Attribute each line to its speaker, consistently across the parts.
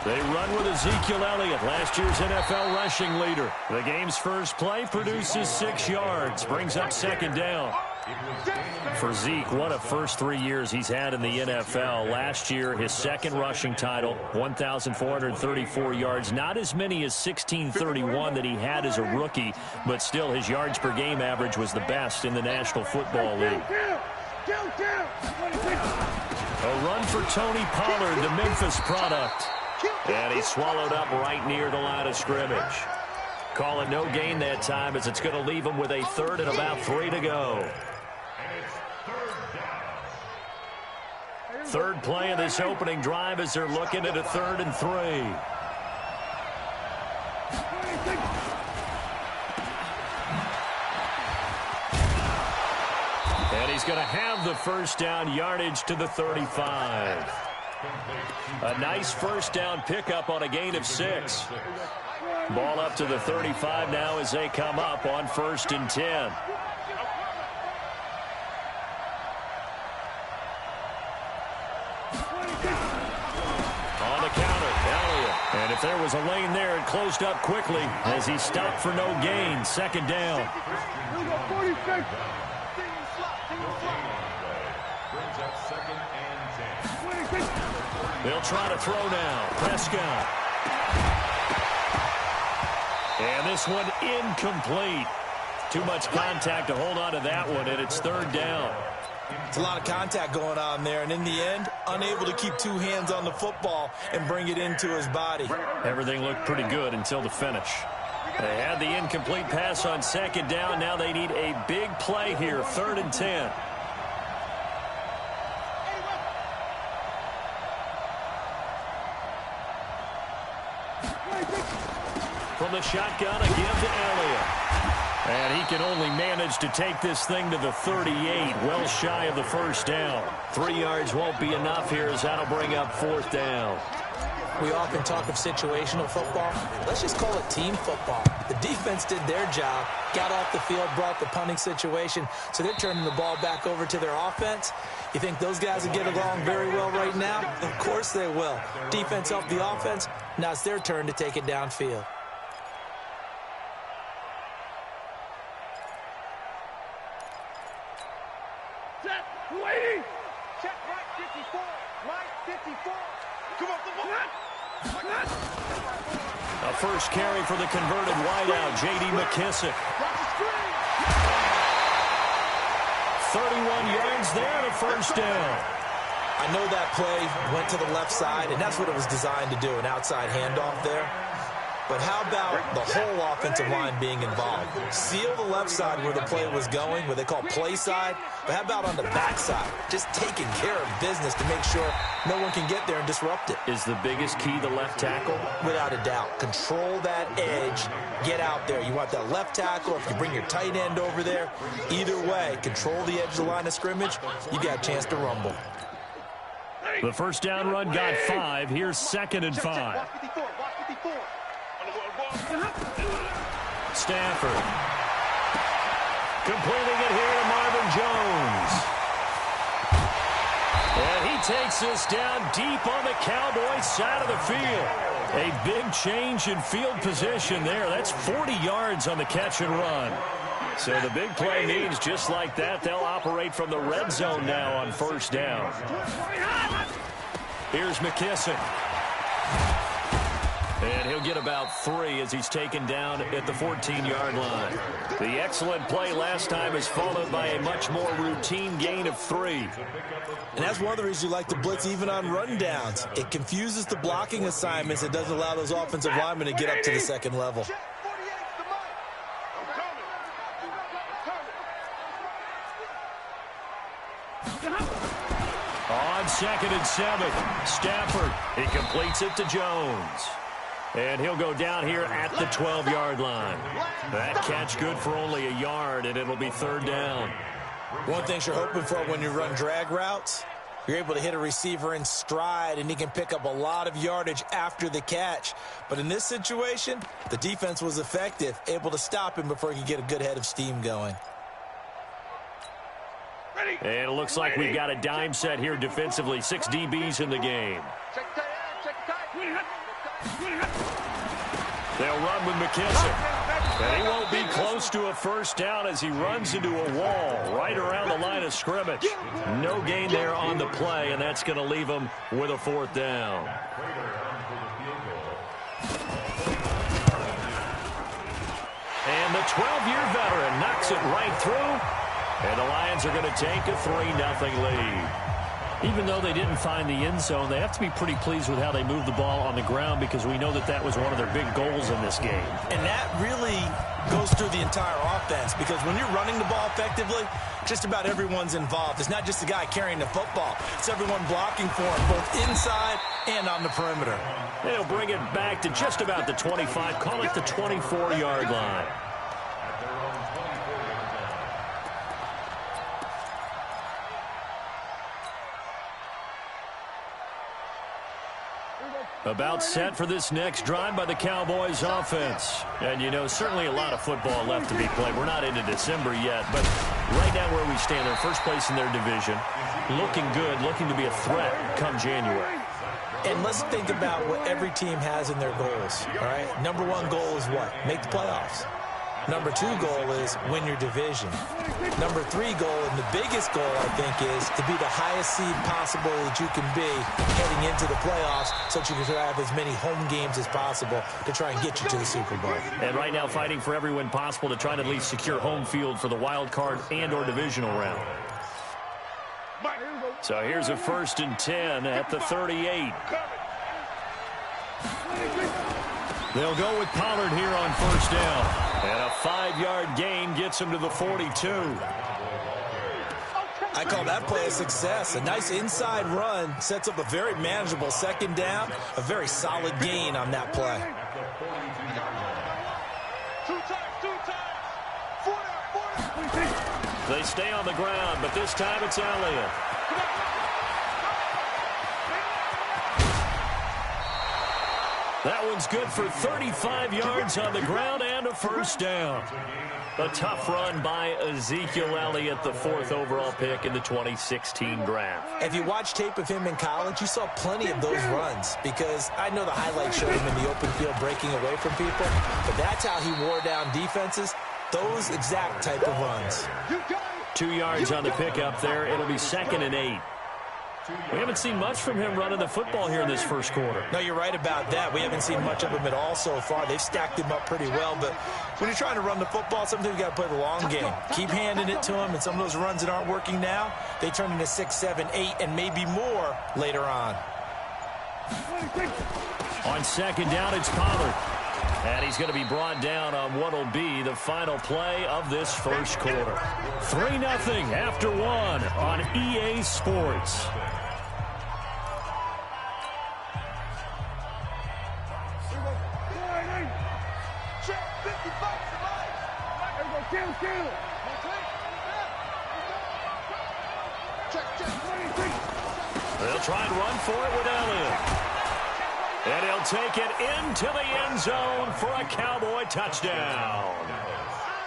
Speaker 1: They run with Ezekiel Elliott, last year's NFL rushing leader. The game's first play produces 6 yards, brings up second down. For Zeke, what a first 3 years he's had in the NFL. Last year, his second rushing title, 1,434 yards. Not as many as 1,631 that he had as a rookie, but still his yards per game average was the best in the National Football League. A run for Tony Pollard, the Memphis product. And he's swallowed up right near the line of scrimmage. Call it no gain that time, as it's going to leave him with a third and about 3 to go. Third play of this opening drive as they're looking at a 3rd and 3. And he's going to have the first down, yardage to the 35. A nice first down pickup on a gain of 6. Ball up to the 35 now as they come up on 1st and 10. On the counter, Elliott. And if there was a lane there, it closed up quickly as he stopped for no gain. Second down. They'll try to throw now. Prescott. And this one incomplete. Too much contact to hold on to that one, and it's 3rd down.
Speaker 2: It's a lot of contact going on there, and in the end, unable to keep 2 hands on the football and bring it into his body.
Speaker 1: Everything looked pretty good until the finish. They had the incomplete pass on 2nd down. Now they need a big play here, 3rd and 10. From the shotgun, again to Elliott. And he can only manage to take this thing to the 38, well shy of the first down. 3 yards won't be enough here, as that'll bring up 4th down.
Speaker 2: We often talk of situational football. Let's just call it team football. The defense did their job, got off the field, brought the punting situation, so they're turning the ball back over to their offense. You think those guys will get along very well right now? Of course they will. Defense helped the offense. Now it's their turn to take it downfield.
Speaker 3: Waiting. Check right 54. Right 54. Come on, come on.
Speaker 1: A first carry for the converted wideout, J.D. McKissick. 31 yards there and a first down.
Speaker 2: I know that play went to the left side, and that's what it was designed to do, an outside handoff there. But how about the whole offensive line being involved? Seal the left side where the play was going, what they call play side. But how about on the back side? Just taking care of business to make sure no one can get there and disrupt it.
Speaker 1: Is the biggest key the left tackle?
Speaker 2: Without a doubt. Control that edge. Get out there. You want that left tackle. If you bring your tight end over there, either way, control the edge of the line of scrimmage, you got a chance to rumble.
Speaker 1: The first down run got 5. Here's 2nd and 5. Stafford. Completing it here to Marvin Jones. And he takes this down deep on the Cowboys side of the field. A big change in field position there. That's 40 yards on the catch and run. So the big play means just like that, they'll operate from the red zone now on first down. Here's McKissick. And he'll get about 3 as he's taken down at the 14-yard line. The excellent play last time is followed by a much more routine gain of 3.
Speaker 2: And that's one of the reasons you like to blitz even on rundowns. It confuses the blocking assignments. It doesn't allow those offensive linemen to get up to the second level.
Speaker 1: On 2nd and 7, Stafford. He completes it to Jones. And he'll go down here at the 12-yard line. That catch good for only a yard, and it'll be 3rd down.
Speaker 2: One thing you're hoping for when you run drag routes, You're able to hit a receiver in stride, and he can pick up a lot of yardage after the catch. But in this situation, the defense was effective, able to stop him before he could get a good head of steam going.
Speaker 1: And it looks like we've got a dime set here defensively. 6 DBs in the game. They'll run with McKissick. And he won't be close to a first down as he runs into a wall right around the line of scrimmage. No gain there on the play, and that's going to leave him with a 4th down. And the 12-year veteran knocks it right through. And the Lions are going to take a 3-0 lead. Even though they didn't find the end zone, they have to be pretty pleased with how they moved the ball on the ground, because we know that that was one of their big goals in this game.
Speaker 2: And that really goes through the entire offense, because when you're running the ball effectively, just about everyone's involved. It's not just the guy carrying the football. It's everyone blocking for him, both inside and on the perimeter.
Speaker 1: They'll bring it back to just about the 25, call it the 24-yard line. About set for this next drive by the Cowboys offense. And, you know, certainly a lot of football left to be played. We're not into December yet, but right now where we stand, they're first place in their division. Looking good, looking to be a threat come January.
Speaker 2: And let's think about what every team has in their goals, all right? Number 1 goal is what? Make the playoffs. Number 2 goal is win your division. Number 3 goal, and the biggest goal, I think, is to be the highest seed possible that you can be heading into the playoffs, so that you can have as many home games as possible to try and get you to the Super Bowl.
Speaker 1: And right now fighting for every win possible to try to at least secure home field for the wild card and or divisional round. So here's a 1st and 10 at the 38. They'll go with Pollard here on 1st down. And a 5-yard gain gets him to the 42.
Speaker 2: I call that play a success. A nice inside run sets up a very manageable 2nd down. A very solid gain on that play.
Speaker 1: They stay on the ground, but this time it's Elliott. That one's good for 35 yards on the ground and a 1st down. A tough run by Ezekiel Elliott, the 4th overall pick in the 2016 draft.
Speaker 2: If you watch tape of him in college, you saw plenty of those runs, because I know the highlights showed him in the open field breaking away from people, but that's how he wore down defenses, those exact type of runs.
Speaker 1: 2 yards on the pickup there. It'll be 2nd and 8. We haven't seen much from him running the football here in this 1st quarter.
Speaker 2: No, you're right about that. We haven't seen much of him at all so far. They've stacked him up pretty well, but when you're trying to run the football, sometimes you got to play the long game. Keep handing it to him, and some of those runs that aren't working now, they turn into 6, 7, 8, and maybe more later on.
Speaker 1: On 2nd down, it's Pollard. And he's going to be brought down on what will be the final play of this 1st quarter. 3-0 after 1 on EA Sports. They'll try and run for it with Elliott. And he'll take it into the end zone for a Cowboy touchdown.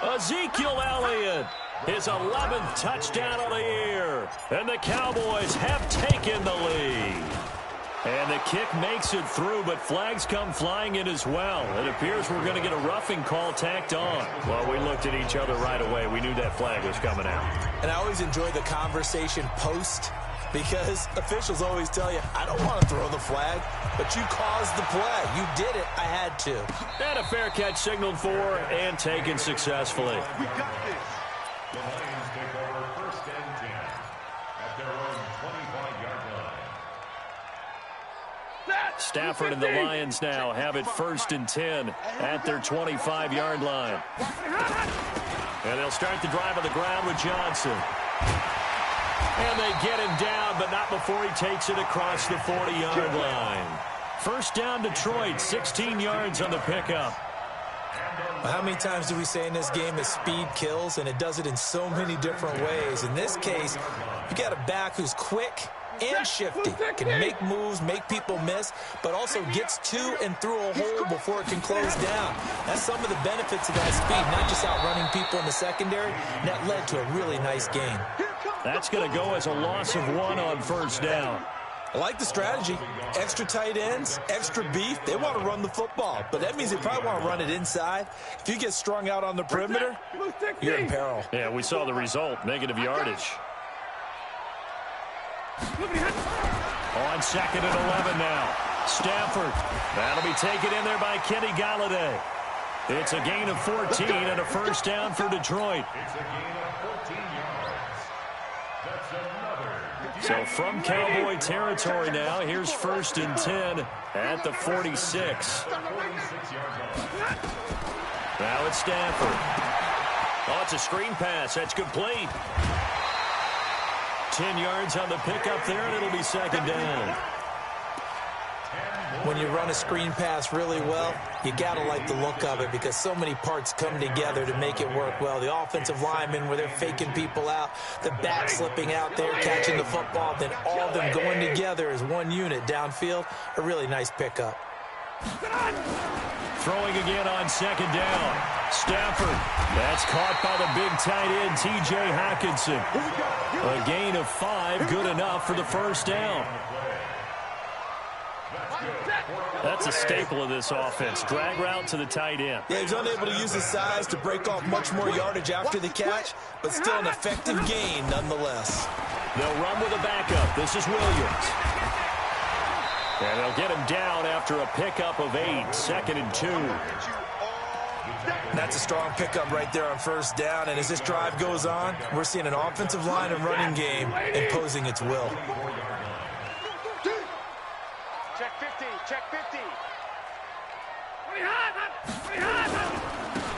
Speaker 1: Ezekiel Elliott, his 11th touchdown of the year. And the Cowboys have taken the lead. And the kick makes it through, but flags come flying in as well. It appears we're going to get a roughing call tacked on. Well, we looked at each other right away. We knew that flag was coming out.
Speaker 2: And I always enjoy the conversation post, because officials always tell you, I don't want to throw the flag, but you caused the play. You did it. I had to.
Speaker 1: And a fair catch signaled for and taken successfully.
Speaker 3: We got this.
Speaker 4: The Lions take over 1st and 10 at their own 25-yard line.
Speaker 1: Stafford and the Lions now have it 1st and 10 at their 25-yard line. And they'll start the drive on the ground with Johnson. And they get him down, but not before he takes it across the 40-yard line. 1st down, Detroit, 16 yards on the pickup.
Speaker 2: How many times do we say in this game that speed kills, and it does it in so many different ways? In this case, you got a back who's quick, and shifty. Can make moves, make people miss, but also gets to and through a hole before it can close down. That's some of the benefits of that speed, not just outrunning people in the secondary, and that led to a really nice gain.
Speaker 1: That's going to go as a loss of 1 on first down.
Speaker 2: I like the strategy. Extra tight ends, extra beef. They want to run the football, but that means they probably want to run it inside. If you get strung out on the perimeter, you're in peril.
Speaker 1: Yeah, we saw the result, negative yardage. On 2nd and 11 now. Stafford. That'll be taken in there by Kenny Galladay. It's a gain of 14 and a first down for Detroit.
Speaker 4: It's a gain of 14 yards. That's another.
Speaker 1: So from Cowboy territory now, here's 1st and 10 at the 46. Now it's Stafford. Oh, it's a screen pass. That's complete. 10 yards on the pickup there, and it'll be 2nd down.
Speaker 2: When you run a screen pass really well, you got to like the look of it because so many parts come together to make it work well. The offensive linemen, where they're faking people out, the back slipping out there, catching the football, then all of them going together as one unit downfield. A really nice pickup.
Speaker 1: Throwing again on 2nd down. Stafford. That's caught by the big tight end, T.J. Hockenson. A gain of 5, good enough for the first down. That's a staple of this offense. Drag route to the tight end.
Speaker 2: Yeah, he's unable to use his size to break off much more yardage after the catch, but still an effective gain nonetheless.
Speaker 1: They'll run with a backup. This is Williams. And they'll get him down after a pickup of 8, 2nd and 2.
Speaker 2: That's a strong pickup right there on first down, and as this drive goes on, we're seeing an offensive line and running game imposing its will.
Speaker 3: Check 50, check 50.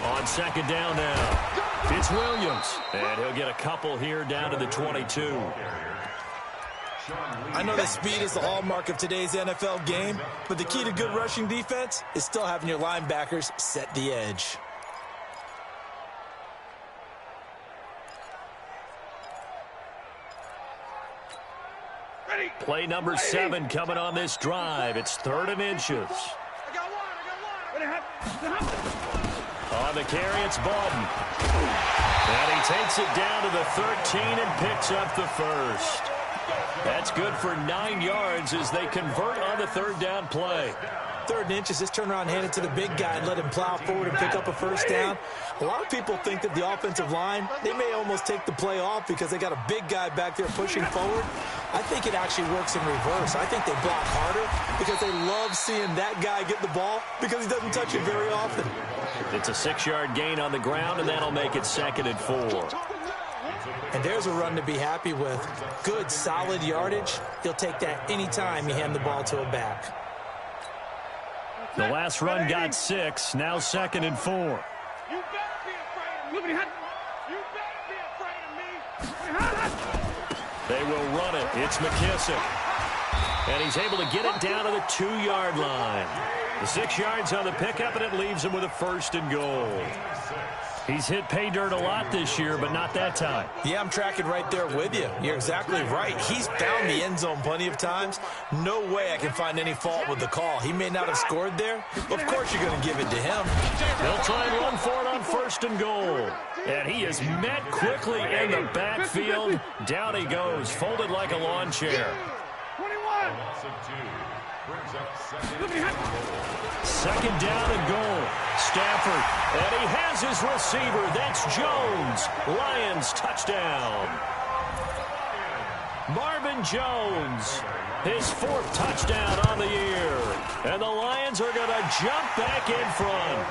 Speaker 1: On 2nd down now, it's Williams. And he'll get a couple here down to the 22.
Speaker 2: I know that speed is the hallmark of today's NFL game, but the key to good rushing defense is still having your linebackers set the edge.
Speaker 1: Play number 7 coming on this drive. It's 3rd and inches. On the carry, it's Baldwin. And he takes it down to the 13 and picks up the first. That's good for 9 yards as they convert on the 3rd down play.
Speaker 2: 3rd and inches, just turn around and hand it to the big guy and let him plow forward and pick up a first down. A lot of people think that the offensive line, they may almost take the play off because they got a big guy back there pushing forward. I think it actually works in reverse. I think they block harder because they love seeing that guy get the ball because he doesn't touch it very often.
Speaker 1: It's a 6-yard gain on the ground, and that'll make it 2nd and 4.
Speaker 2: And there's a run to be happy with. Good, solid yardage. You'll take that anytime you hand the ball to a back.
Speaker 1: The last run got 6, now 2nd and 4.
Speaker 3: You better be afraid of me. You better be afraid of me.
Speaker 1: They will run it. It's McKissick. And he's able to get it down to the 2-yard line. The 6 yards on the pickup, and it leaves him with a 1st and goal. He's hit pay dirt a lot this year, but not that time.
Speaker 2: Yeah, I'm tracking right there with you. You're exactly right. He's found the end zone plenty of times. No way I can find any fault with the call. He may not have scored there, but of course you're going to give it to him.
Speaker 1: They'll try and run for it on 1st and goal. And he is met quickly in the backfield. Down he goes, folded like a lawn chair.
Speaker 3: 21.
Speaker 1: 2nd down and goal. Stafford, and he has his receiver. That's Jones. Lions touchdown. Marvin Jones, his 4th touchdown on the year. And the Lions are going to jump back in front.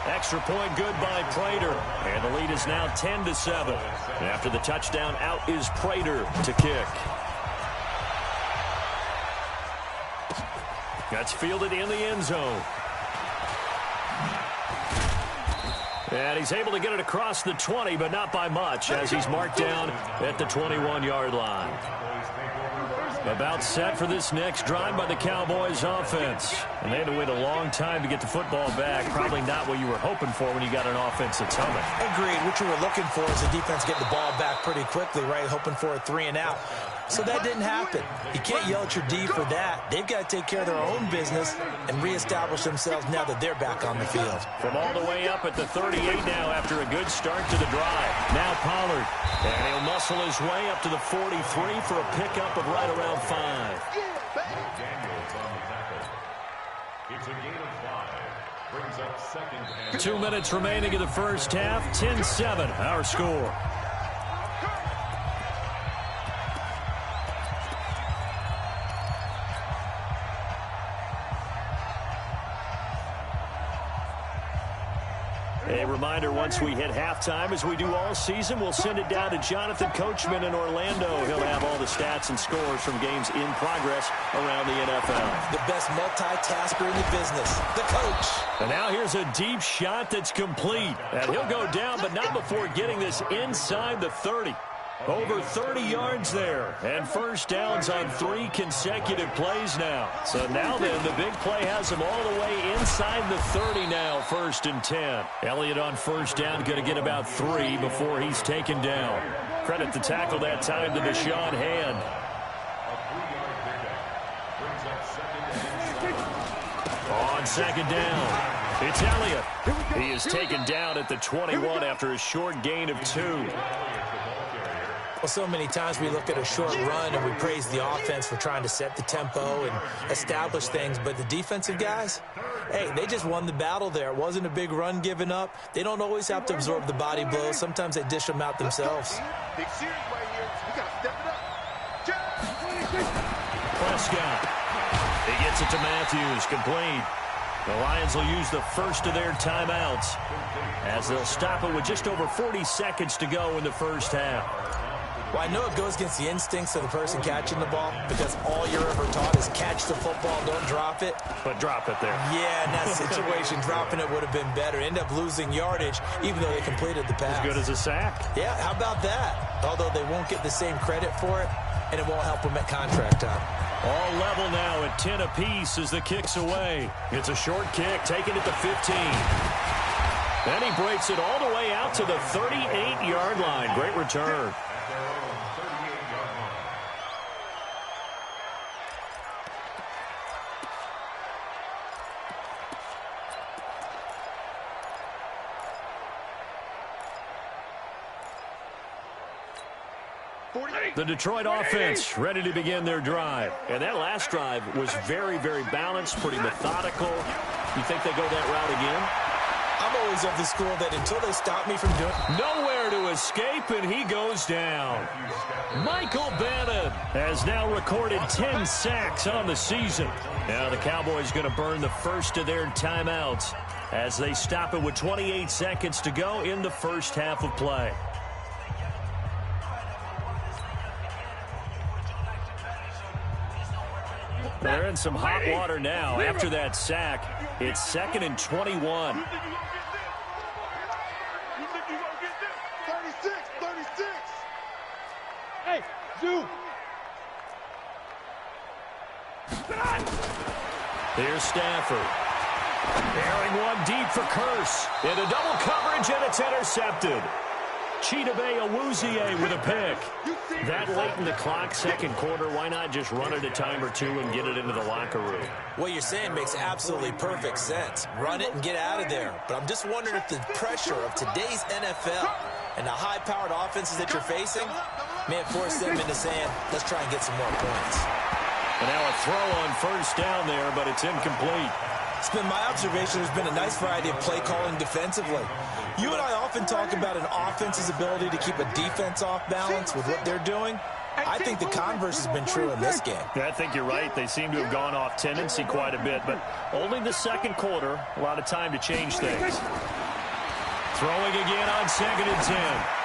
Speaker 1: Extra point good by Prater. And the lead is now 10-7. After the touchdown, out is Prater to kick. That's fielded in the end zone. And he's able to get it across the 20, but not by much, as he's marked down at the 21-yard line. About set for this next drive by the Cowboys offense. And they had to wait a long time to get the football back. Probably not what you were hoping for when you got an offense that's humming.
Speaker 2: Agreed. What you were looking for is the defense getting the ball back pretty quickly, right? Hoping for a 3 and out. So that didn't happen. You can't yell at your D for that. They've got to take care of their own business and reestablish themselves now that they're back on the field.
Speaker 1: From all the way up at the 38 now after a good start to the drive. Now Pollard. And he'll muscle his way up to the 43 for a pickup of right around 5.
Speaker 4: It's a gain of 5. Brings up second and
Speaker 1: 2 minutes remaining in the first half. 10-7, our score. A reminder, once we hit halftime, as we do all season, we'll send it down to Jonathan Coachman in Orlando. He'll have all the stats and scores from games in progress around the NFL.
Speaker 2: The best multitasker in the business, the coach.
Speaker 1: And now here's a deep shot that's complete. And he'll go down, but not before getting this inside the 30. Over 30 yards there, and first downs on 3 consecutive plays now. So now then, the big play has him all the way inside the 30 now, 1st and 10. Elliott on first down, going to get about 3 before he's taken down. Credit the tackle that time to Deshaun Hand. On second down, it's Elliott. He is taken down at the 21 after a short gain of 2.
Speaker 2: Well, so many times we look at a short run and we praise the offense for trying to set the tempo and establish things, but the defensive guys, hey, they just won the battle there. It wasn't a big run given up. They don't always have to absorb the body blows. Sometimes they dish them out themselves.
Speaker 3: Big series right here. We got to step it up.
Speaker 1: Prescott. He gets it to Matthews, complete. The Lions will use the first of their timeouts as they'll stop it with just over 40 seconds to go in the first half.
Speaker 2: Well, I know it goes against the instincts of the person catching the ball because all you're ever taught is catch the football, don't drop it.
Speaker 1: But drop it there.
Speaker 2: Yeah, in that situation, dropping it would have been better. End up losing yardage, even though they completed the pass.
Speaker 1: As good as a sack.
Speaker 2: Yeah, how about that? Although they won't get the same credit for it, and it won't help them at contract time.
Speaker 1: All level now at 10 apiece as the kick's away. It's a short kick, taken at the 15. Then he breaks it all the way out to the 38-yard line. Great return. The Detroit offense ready to begin their drive. And that last drive was very, very balanced, pretty methodical. You think they go that route again?
Speaker 2: I'm always of the school that until they stop me from doing...
Speaker 1: Nowhere to escape, and he goes down. Michael Bannon has now recorded 10 sacks on the season. Now the Cowboys going to burn the first of their timeouts as they stop it with 28 seconds to go in the first half of play. They're in some hot water now after that sack. It's 2nd and 21.
Speaker 3: 36. Hey, Zoo.
Speaker 1: Here's Stafford. Airing one deep for Curse. Into double coverage, and it's intercepted. Chidobe Awuzie with a pick. That late in the clock, second quarter, why not just run it a time or two and get it into the locker room?
Speaker 2: What you're saying makes absolutely perfect sense. Run it and get out of there. But I'm just wondering if the pressure of today's NFL and the high-powered offenses that you're facing may have forced them into saying, let's try and get some more points.
Speaker 1: And now a throw on first down there, but it's incomplete.
Speaker 2: It's been my observation there's been a nice variety of play calling defensively. You and I often talk about an offense's ability to keep a defense off balance with what they're doing. I think the converse has been true in this game.
Speaker 1: I think you're right. They seem to have gone off tendency quite a bit, but only the second quarter, a lot of time to change things. Throwing again on 2nd and 10.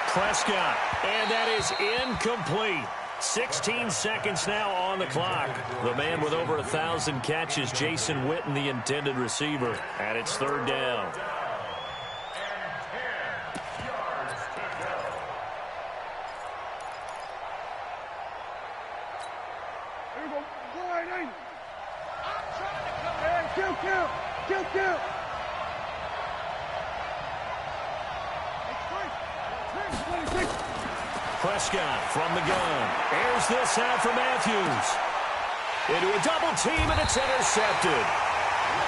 Speaker 1: Prescott, and that is incomplete. 16 seconds now on the clock. The man with over 1,000 catches, Jason Witten, the intended receiver. And it's 3rd down.
Speaker 3: Kill.
Speaker 1: Prescott from the gun. Airs this out for Matthews. Into a double team, and it's intercepted.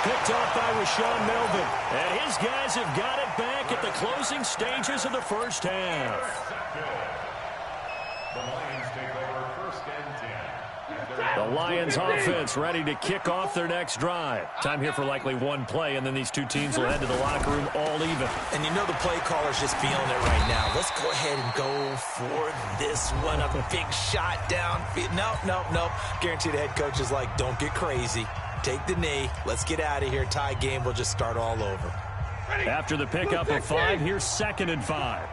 Speaker 1: Picked off by Rashawn Melvin. And his guys have got it back at the closing stages of the first half.
Speaker 4: The Lions take over first and 10.
Speaker 1: The Lions offense ready to kick off their next drive. Time here for likely one play, and then these two teams will head to the locker room all even.
Speaker 2: And you know the play caller's just feeling it right now. Let's go ahead and go for this one. A big shot downfield. Nope. Guarantee the head coach is like, don't get crazy. Take the knee. Let's get out of here. Tie game. We'll just start all over.
Speaker 1: After the pickup of 5, here's 2nd and 5.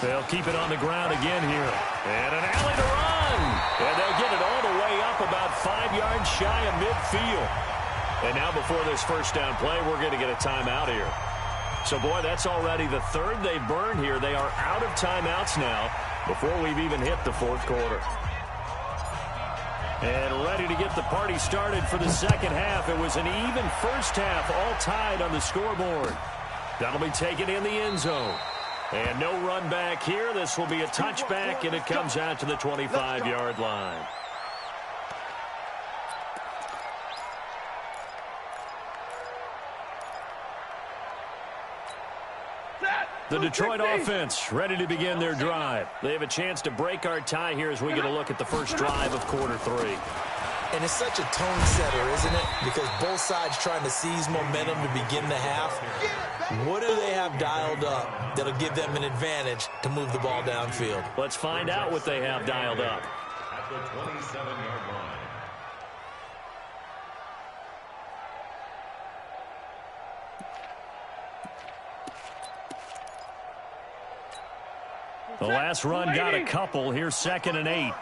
Speaker 1: They'll keep it on the ground again here. And an alley to run. And they'll get it all the way up about 5 yards shy of midfield. And now before this first down play, we're going to get a timeout here. So, boy, that's already the third they've burned here. They are out of timeouts now before we've even hit the fourth quarter. And ready to get the party started for the second half. It was an even first half, all tied on the scoreboard. That'll be taken in the end zone. And no run back here. This will be a touchback, and it comes out to the 25-yard line. The Detroit offense ready to begin their drive. They have a chance to break our tie here as we get a look at the first drive of quarter 3.
Speaker 2: And it's such a tone setter, isn't it? Because both sides trying to seize momentum to begin the half. What do they have dialed up that'll give them an advantage to move the ball downfield?
Speaker 1: Let's find out what they have dialed up.
Speaker 4: At the 27-yard line.
Speaker 1: The last run got a couple. Here's 2nd and 8.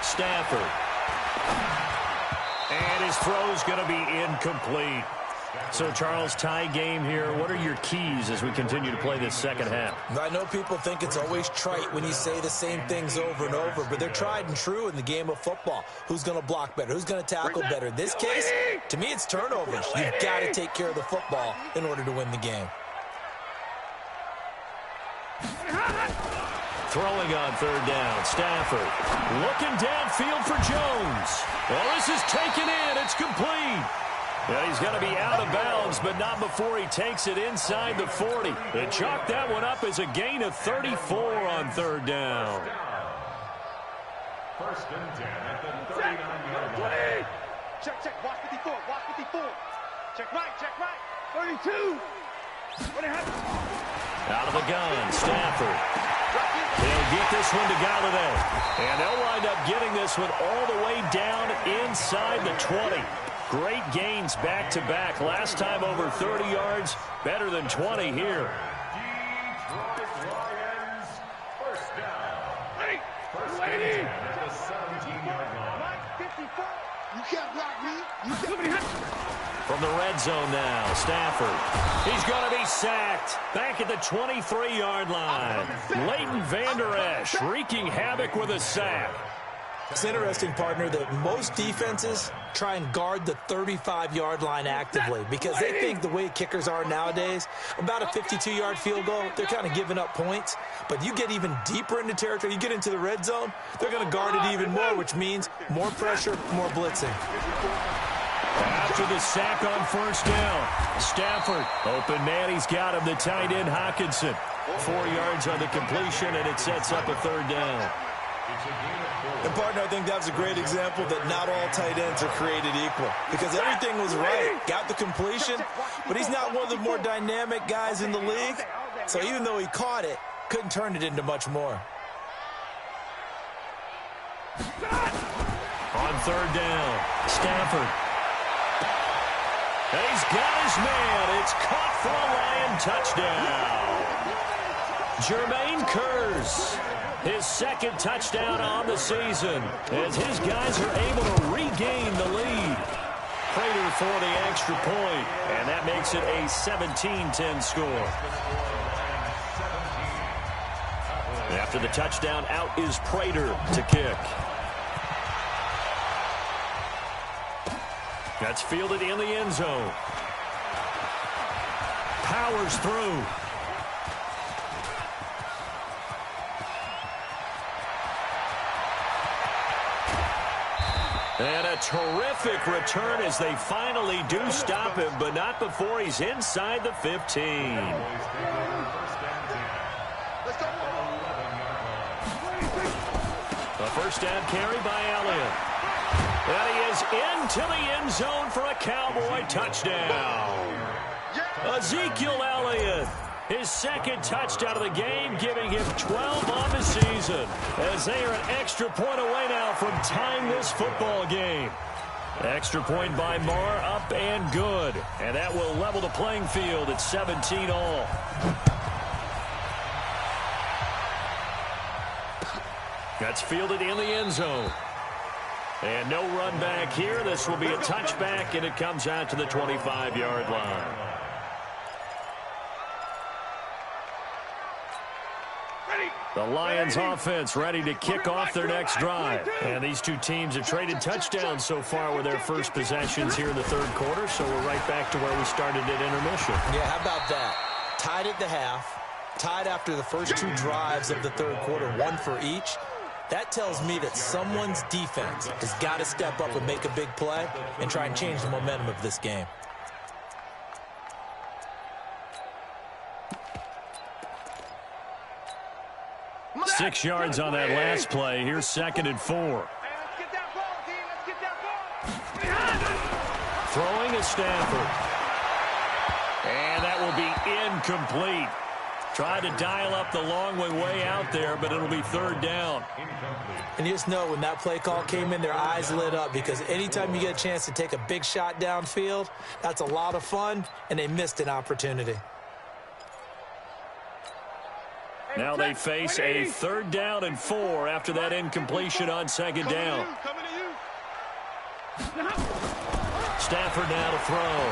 Speaker 1: Stafford. And his throw's going to be incomplete. So, Charles, tie game here. What are your keys as we continue to play this second half?
Speaker 2: I know people think it's always trite when you say the same things over and over, but they're tried and true in the game of football. Who's going to block better? Who's going to tackle better? In this case, to me, it's turnovers. You've got to take care of the football in order to win the game.
Speaker 1: Throwing on 3rd down. Stafford looking downfield for Jones. Well, this is taken in. It's complete. Well, he's going to be out of bounds, but not before he takes it inside the 40. They chalk that one up as a gain of 34 on 3rd down.
Speaker 4: First and 10 at the 39-yard line.
Speaker 3: Check, watch 54, watch 54. Check right. 32. What happened?
Speaker 1: Out of the gun, Stafford. They'll get this one to Galladay. And they'll wind up getting this one all the way down inside the 20. Great gains back-to-back. Last time over 30 yards, better than 20 here.
Speaker 4: Detroit Lions, first down. First and 10 at the 17-yard line.
Speaker 3: 54. You can't block me.
Speaker 1: From the red zone now, Stafford. He's going to be sacked. Back at the 23-yard line. Leighton Vander Esch wreaking havoc with a sack.
Speaker 2: It's interesting, partner, that most defenses try and guard the 35-yard line actively because they think the way kickers are nowadays, about a 52-yard field goal, they're kind of giving up points. But you get even deeper into territory, you get into the red zone, they're going to guard it even more, which means more pressure, more blitzing.
Speaker 1: After the sack on 1st down, Stafford, open man, he's got him, the tight end Hockenson. 4 yards on the completion, and it sets up a 3rd down.
Speaker 2: And, partner, I think that was a great example that not all tight ends are created equal because everything was right. Got the completion, but he's not one of the more dynamic guys in the league. So even though he caught it, couldn't turn it into much more.
Speaker 1: On 3rd down, Stafford. And he's got his man. It's caught for a Lion touchdown. Jermaine Kearse, his 2nd touchdown on the season as his guys are able to regain the lead. Prater for the extra point, and that makes it a 17-10 score. After the touchdown, out is Prater to kick. That's fielded in the end zone. Powers through. And a terrific return as they finally do stop him, but not before he's inside the 15. A first down carry by Elliott. And he is into the end zone for a Cowboy touchdown. Ezekiel Elliott, his second touchdown of the game, giving him 12 on the season, as they are an extra point away now from tying this football game. Extra point by Marr, up and good. And that will level the playing field at 17 all. That's fielded in the end zone. And no run back here. This will be a touchback, and it comes out to the 25-yard line. The Lions offense ready to kick off their next drive. And these two teams have traded touchdowns so far with their first possessions here in the third quarter, so we're right back to where we started at intermission.
Speaker 2: Yeah, how about that? Tied at the half, tied after the first two drives of the third quarter, one for each. That tells me that someone's defense has got to step up and make a big play and try and change the momentum of this game.
Speaker 1: Six yards on that last play. Here's 2nd and 4. Throwing is Stafford. And that will be incomplete. Tried to dial up the long way out there, but it'll be third down.
Speaker 2: And you just know when that play call came in, their eyes lit up, because anytime you get a chance to take a big shot downfield, that's a lot of fun, and they missed an opportunity.
Speaker 1: Now they face a 3rd down and 4 after that incompletion on 2nd down. Stafford now to throw.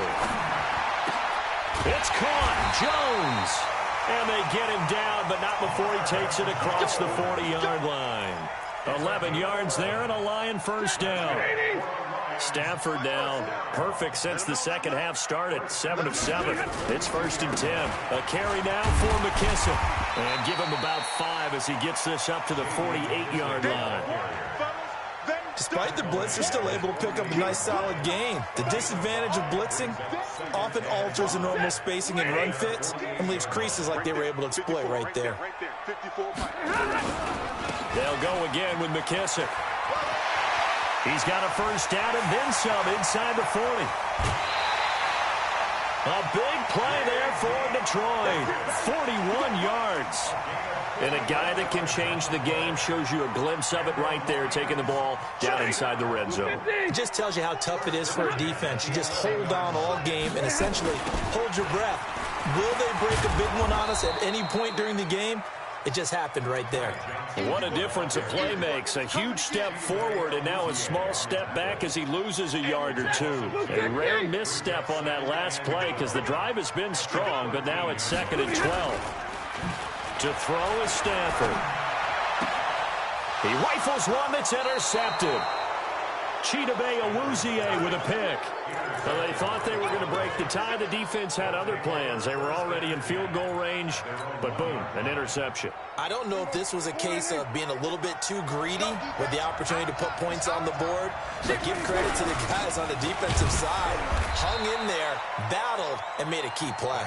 Speaker 1: It's caught. Jones. And they get him down, but not before he takes it across the 40-yard line. 11 yards there and a Lion first down. Stafford now perfect since the second half started. 7 of 7. It's 1st and 10. A carry now for McKissick. And give him about 5 as he gets this up to the 48-yard line.
Speaker 2: Despite the blitz, they're still able to pick up a nice solid gain. The disadvantage of blitzing often alters the normal spacing and run fits and leaves creases like they were able to exploit right there.
Speaker 1: They'll go again with McKissick. He's got a first down and then some inside the 40. A big play there for Detroit. 41 yards. And a guy that can change the game shows you a glimpse of it right there, taking the ball down inside the red zone.
Speaker 2: It just tells you how tough it is for a defense. You just hold on all game and essentially hold your breath. Will they break a big one on us at any point during the game? It just happened right there.
Speaker 1: What a difference a play makes. A huge step forward and now a small step back as he loses a yard or two. A rare misstep on that last play because the drive has been strong, but now it's 2nd and 12. To throw is Stafford. He rifles one that's intercepted. Chidobe Awuzie with a pick. Well, they thought they were going to break the tie. The defense had other plans. They were already in field goal range, but boom, an interception.
Speaker 2: I don't know if this was a case of being a little bit too greedy with the opportunity to put points on the board, but give credit to the guys on the defensive side. Hung in there, battled, and made a key play.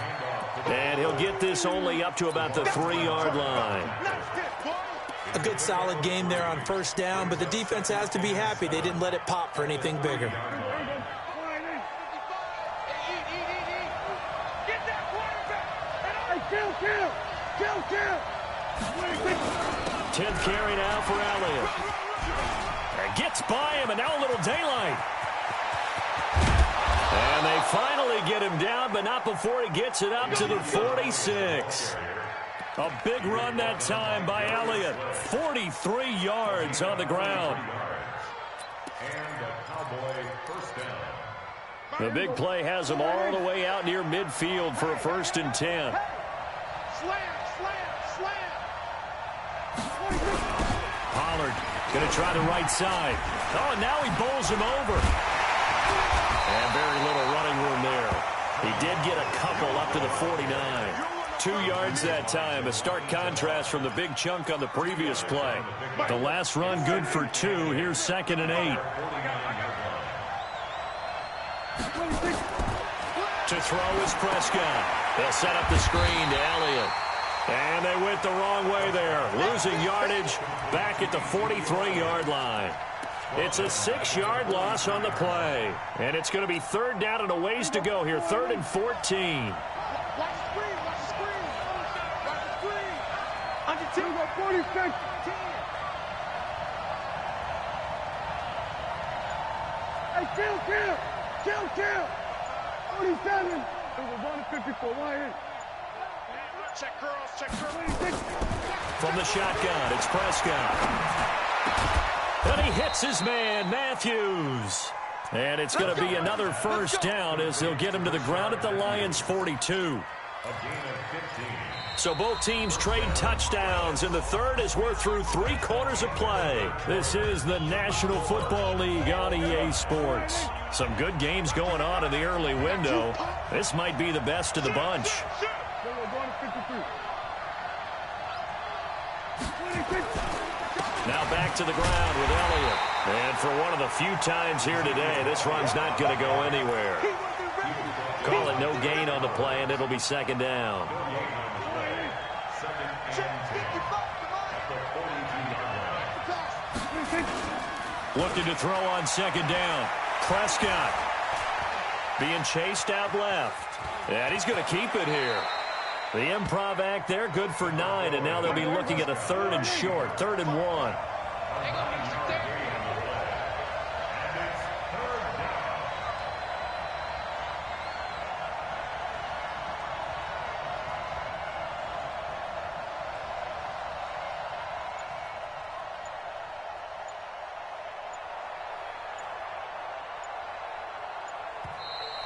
Speaker 1: And he'll get this only up to about the 3-yard line.
Speaker 2: A good solid game there on first down, but the defense has to be happy they didn't let it pop for anything bigger.
Speaker 3: Kill.
Speaker 1: 10th carry now for Elliott. And gets by him, and now a little daylight. And they finally get him down, but not before he gets it up to the 46. A big run that time by Elliott. 43 yards on the ground. The big play has him all the way out near midfield for a 1st and 10. Pollard going to try the right side. Oh, and now he bowls him over. And very little running room there. He did get a couple up to the 49. 2 yards that time, a stark contrast from the big chunk on the previous play. The last run good for 2. Here's 2nd and 8. To throw is Prescott. They'll set up the screen to Elliott. And they went the wrong way there, losing yardage back at the 43-yard line. It's a 6-yard loss on the play. And it's going to be 3rd down and a ways to go here, 3rd and 14.
Speaker 3: Watch the screen, watch the screen. Watch the screen. Under 46. Hey, kill. 47. It was 154. Why in? Check girls.
Speaker 1: From the shotgun, it's Prescott. And he hits his man, Matthews. And it's going to be another 1st down as they'll get him to the ground at the Lions' 42. So both teams trade touchdowns in the 3rd as we're through 3 quarters of play. This is the National Football League on EA Sports. Some good games going on in the early window. This might be the best of the bunch. Now back to the ground with Elliott. And for one of the few times here today, this run's not going to go anywhere. Call it no gain on the play, and it'll be 2nd down. Looking to throw on 2nd down. Prescott being chased out left. And he's going to keep it here. The improv act there, good for 9, and now they'll be looking at a 3rd and short, 3rd and 1.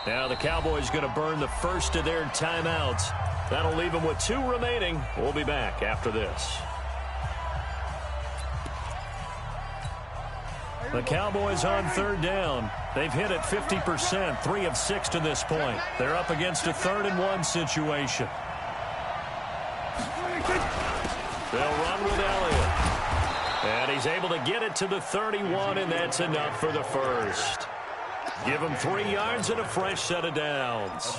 Speaker 1: Now the Cowboys going to burn the first of their timeouts. That'll leave them with 2 remaining. We'll be back after this. The Cowboys on 3rd down. They've hit it 50%, 3 of 6 to this point. They're up against a 3rd and 1 situation. They'll run with Elliott. And he's able to get it to the 31, and that's enough for the 1st. Give him 3 yards and a fresh set of downs.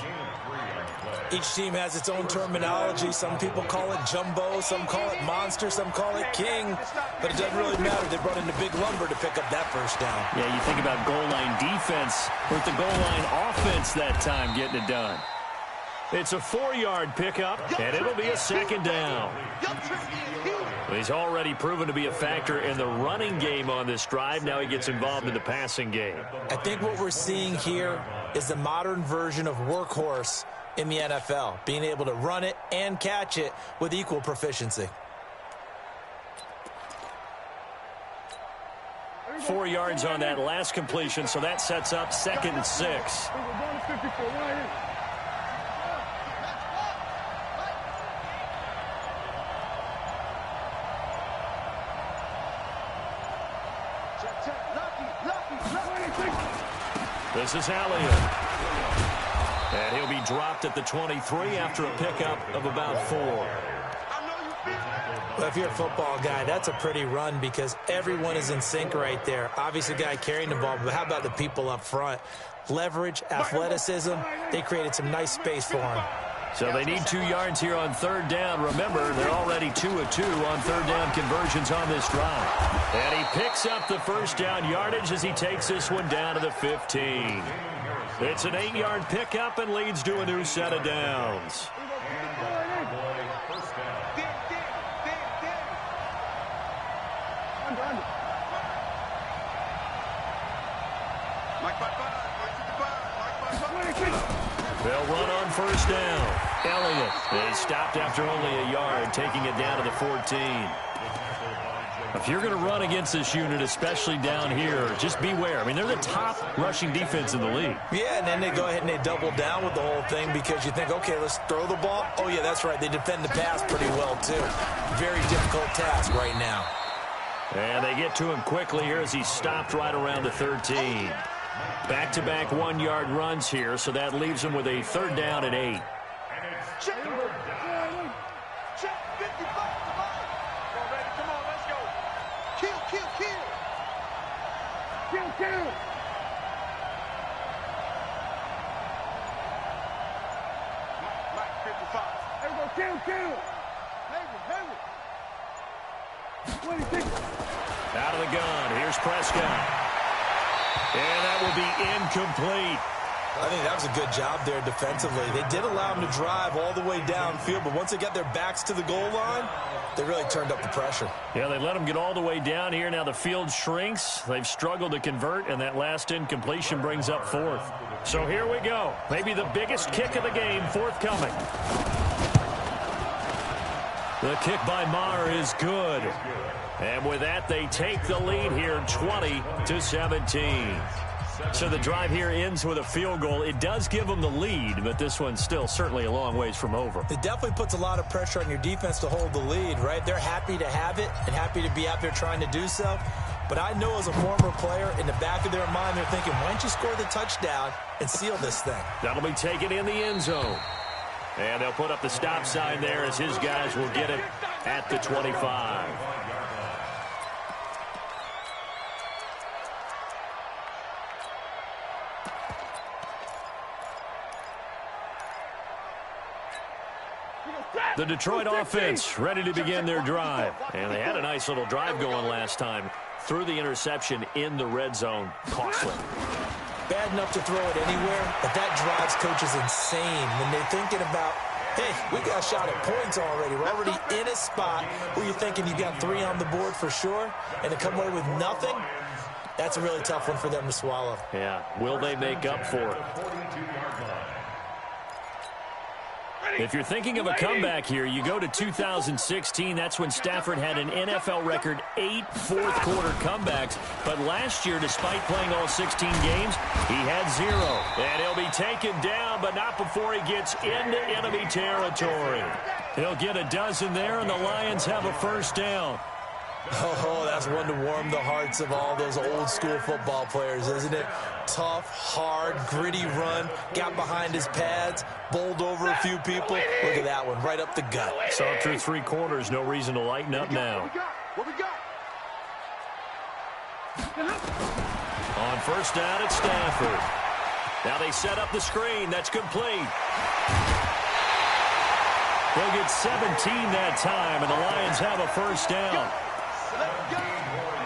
Speaker 2: Each team has its own terminology. Some people call it jumbo, some call it monster, some call it king. But it doesn't really matter. They brought in the big lumber to pick up that 1st down.
Speaker 1: Yeah, you think about goal line defense with the goal line offense that time getting it done. It's a 4-yard pickup, and it'll be a 2nd down. He's already proven to be a factor in the running game on this drive. Now he gets involved in the passing game.
Speaker 2: I think what we're seeing here is the modern version of workhorse in the NFL, being able to run it and catch it with equal proficiency.
Speaker 1: 4 yards on that last completion, so that sets up 2nd and 6. This is Elliott. And he'll be dropped at the 23 after a pickup of about 4.
Speaker 2: Well, if you're a football guy, that's a pretty run because everyone is in sync right there. Obviously, the guy carrying the ball, but how about the people up front? Leverage, athleticism, they created some nice space for him.
Speaker 1: So they need 2 yards here on 3rd down. Remember, they're already 2 of 2 on 3rd down conversions on this drive. And he picks up the 1st down yardage as he takes this one down to the 15. It's an 8-yard pickup and leads to a new set of downs. They'll run on 1st down. Elliott, they stopped after only a yard, taking it down to the 14. If you're going to run against this unit, especially down here, just beware. I mean, they're the top rushing defense in the league.
Speaker 2: Yeah, and then they go ahead and they double down with the whole thing because you think, okay, let's throw the ball. Oh, yeah, that's right. They defend the pass pretty well, too. Very difficult task right now.
Speaker 1: And they get to him quickly here as he's stopped right around the 13. Back-to-back 1-yard runs here, so that leaves them with a 3rd down and 8.
Speaker 3: Check. Check. 55. Come on. Ready? Come on. Let's go. Kill. Kill. Mike, 55. There we go. Kill. Hayward. 26.
Speaker 1: Out of the gun. Here's Prescott. And that will be incomplete.
Speaker 2: I think that was a good job there defensively. They did allow them to drive all the way downfield, but once they got their backs to the goal line, they really turned up the pressure.
Speaker 1: Yeah, they let them get all the way down here. Now the field shrinks. They've struggled to convert, and that last incompletion brings up 4th. So here we go. Maybe the biggest kick of the game forthcoming. The kick by Maher is good. And with that, they take the lead here 20-17. So the drive here ends with a field goal. It does give them the lead, but this one's still certainly a long ways from over.
Speaker 2: It definitely puts a lot of pressure on your defense to hold the lead, right? They're happy to have it and happy to be out there trying to do so. But I know as a former player, in the back of their mind, they're thinking, why don't you score the touchdown and seal this thing?
Speaker 1: That'll be taken in the end zone. And they'll put up the stop sign there as his guys will get it at the 25. The Detroit offense ready to begin their drive. And they had a nice little drive going last time. Threw the interception in the red zone. Costly.
Speaker 2: Bad enough to throw it anywhere, but that drives coaches insane when they're thinking about, hey, we got a shot at points already. We're already in a spot where you're thinking you got 3 on the board for sure, and to come away with nothing, that's a really tough one for them to swallow.
Speaker 1: Yeah. Will they make up for it? If you're thinking of a comeback here, you go to 2016. That's when Stafford had an NFL record 8 fourth-quarter comebacks. But last year, despite playing all 16 games, he had 0. And he'll be taken down, but not before he gets into enemy territory. He'll get a dozen there, and the Lions have a 1st down.
Speaker 2: Oh, that's one to warm the hearts of all those old-school football players, isn't it? Tough, hard, gritty run, got behind his pads, bowled over a few people. Look at that one, right up the gut.
Speaker 1: So through 3 quarters, no reason to lighten up now.
Speaker 3: What we got?
Speaker 1: On 1st down, it's Stafford. Now they set up the screen. That's complete. They'll get 17 that time, and the Lions have a 1st down.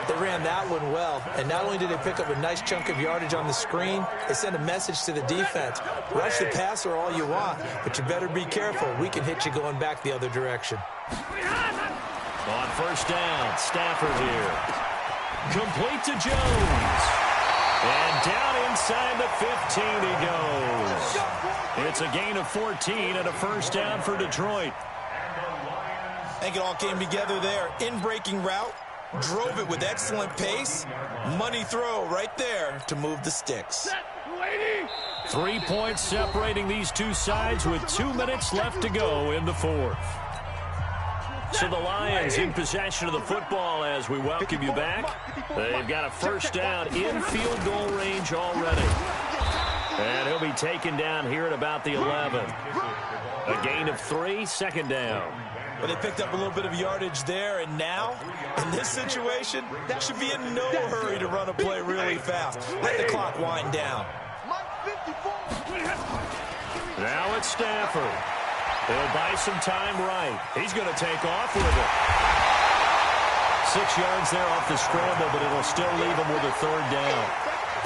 Speaker 2: They ran that one well, and not only did they pick up a nice chunk of yardage on the screen, they sent a message to the defense. Rush the passer all you want, but you better be careful. We can hit you going back the other direction.
Speaker 1: On 1st down, Stafford here. Complete to Jones. And down inside the 15 he goes. It's a gain of 14 and a 1st down for Detroit.
Speaker 2: I think it all came together there. In-breaking route, drove it with excellent pace. Money throw right there to move the sticks.
Speaker 1: 3 points separating these two sides with 2 minutes left to go in the 4th. So the Lions in possession of the football as we welcome you back. They've got a 1st down in field goal range already. And he'll be taken down here at about the 11. A gain of 3, 2nd down.
Speaker 2: But they picked up a little bit of yardage there, and now, in this situation, should be in no hurry to run a play really fast. Let the clock wind down.
Speaker 1: Now it's Stafford. He'll buy some time right. He's going to take off with it. 6 yards there off the scramble, but it'll still leave him with a 3rd down.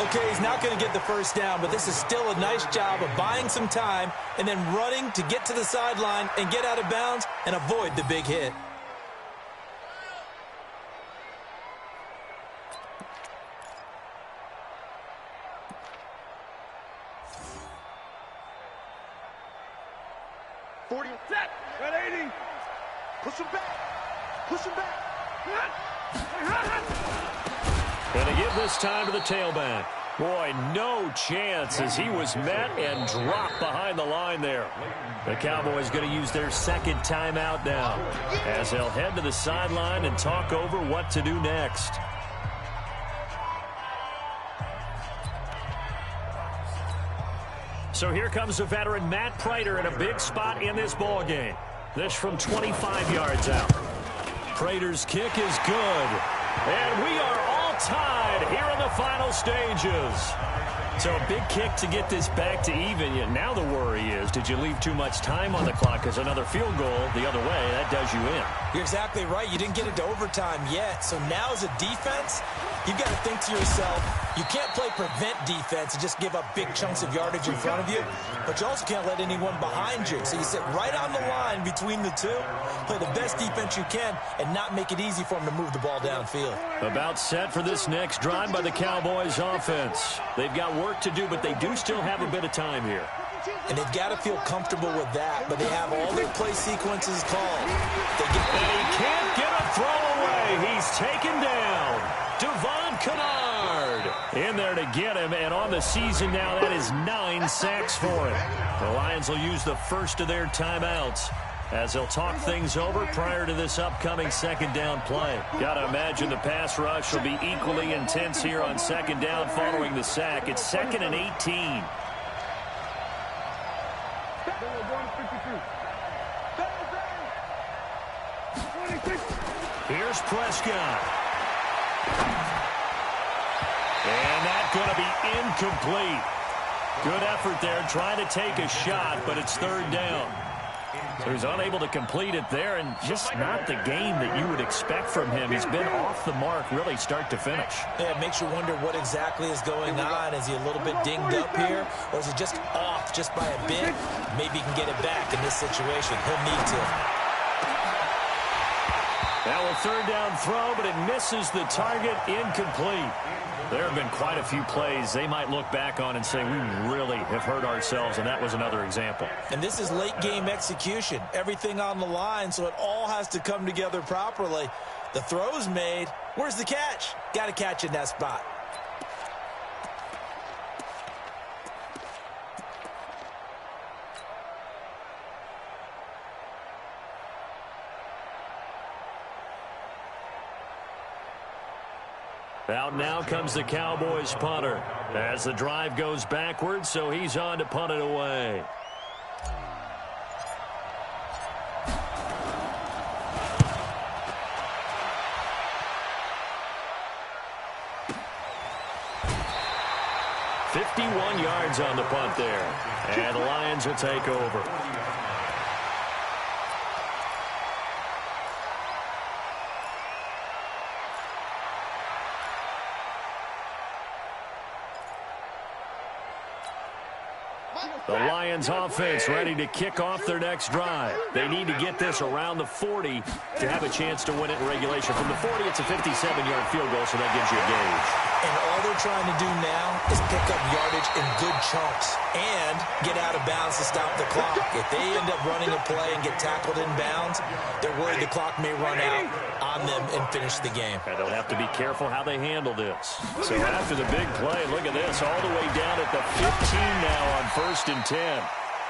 Speaker 2: Okay, he's not going to get the 1st down, but this is still a nice job of buying some time and then running to get to the sideline and get out of bounds and avoid the big hit.
Speaker 3: Set. At 80. Push him back. Push him back.
Speaker 1: Going to give this time to the tailback. Boy, no chance as he was met and dropped behind the line there. The Cowboys going to use their 2nd timeout now as they'll head to the sideline and talk over what to do next. So here comes the veteran Matt Prater in a big spot in this ball game. This from 25 yards out. Prater's kick is good. And we are all tied here in the final stages. So a big kick to get this back to even. Yet now the worry is, did you leave too much time on the clock? Because another field goal the other way, that does you in.
Speaker 2: You're exactly right. You didn't get it to overtime yet. So now as a defense, you've got to think to yourself, you can't play prevent defense and just give up big chunks of yardage in front of you, but you also can't let anyone behind you. So you sit right on the line between the two, play the best defense you can, and not make it easy for them to move the ball downfield.
Speaker 1: About set for this next drive by the Cowboys offense. They've got work to do, but they do still have a bit of time here.
Speaker 2: And they've got to feel comfortable with that, but they have all their play sequences called.
Speaker 1: And he can't get a throw away. He's taken down. Devon Kennard in there to get him, and on the season now, that is 9 sacks for him. The Lions will use the first of their timeouts as they'll talk things over prior to this upcoming second down play. Got to imagine the pass rush will be equally intense here on second down following the sack. It's 2nd and 18. Here's Prescott. And that's going to be incomplete. Good effort there trying to take a shot, but it's third down. So he's unable to complete it there, and just not the game that you would expect from him. He's been off the mark really start to finish.
Speaker 2: Yeah, it makes you wonder what exactly is going on. Is he a little bit dinged up here, or is he just off just by a bit? Maybe he can get it back in this situation. He'll need to.
Speaker 1: Now a third down throw, but it misses the target, incomplete. There have been quite a few plays they might look back on and say, we really have hurt ourselves, and that was another example.
Speaker 2: And this is late game execution. Everything on the line, so it all has to come together properly. The throw's made. Where's the catch? Got to catch in that spot.
Speaker 1: Out now comes the Cowboys punter as the drive goes backwards, so he's on to punt it away. "51 yards on the punt there, and the Lions will take over. The Lions offense ready to kick off their next drive. They need to get this around the 40 to have a chance to win it in regulation. From the 40, it's a 57-yard field goal, so that gives you a gauge.
Speaker 2: And all they're trying to do now is pick up yardage in good chunks and get out of bounds to stop the clock. If they end up running a play and get tackled in bounds, they're worried the clock may run out on them and finish the game.
Speaker 1: And they'll have to be careful how they handle this. So after the big play, look at this, all the way down at the 15 now on 1st and 10.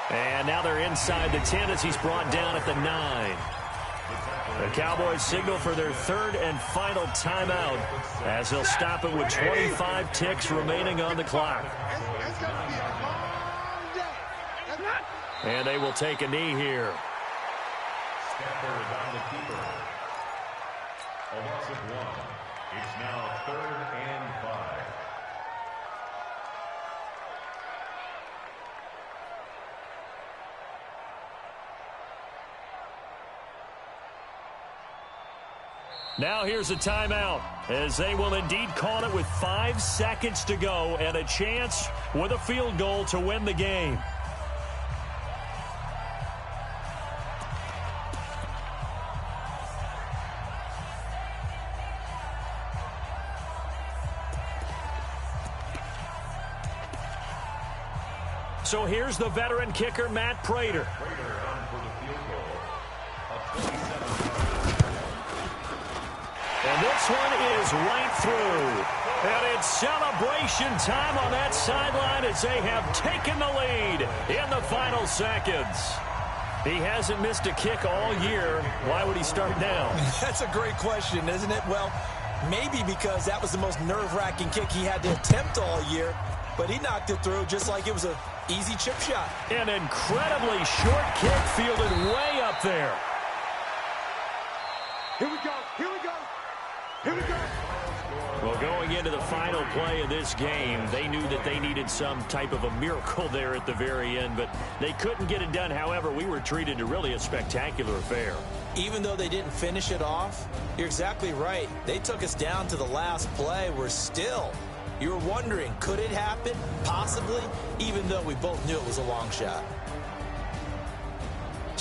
Speaker 1: And now they're inside the 10 as he's brought down at the 9. The Cowboys signal for their third and final timeout as they'll stop it with 25 ticks remaining on the clock. And they will take a knee here.
Speaker 4: On the keeper. A loss of 1. It's now 3rd and 5.
Speaker 1: Now here's a timeout as they will indeed call it with 5 seconds to go and a chance with a field goal to win the game. So here's the veteran kicker, Matt Prater. And this one is right through. And it's celebration time on that sideline as they have taken the lead in the final seconds. He hasn't missed a kick all year. Why would he start now?
Speaker 2: That's a great question, isn't it? Well, maybe because that was the most nerve-wracking kick he had to attempt all year, but he knocked it through just like it was a Easy chip shot.
Speaker 1: An incredibly short kick fielded way up there.
Speaker 3: Here we go. Here we go. Here we go.
Speaker 1: Well, going into the final play of this game, they knew that they needed some type of a miracle there at the very end, but they couldn't get it done. However, we were treated to really a spectacular affair.
Speaker 2: Even though they didn't finish it off, you're exactly right. They took us down to the last play. We're still, you're wondering, could it happen? Possibly, even though we both knew it was a long shot.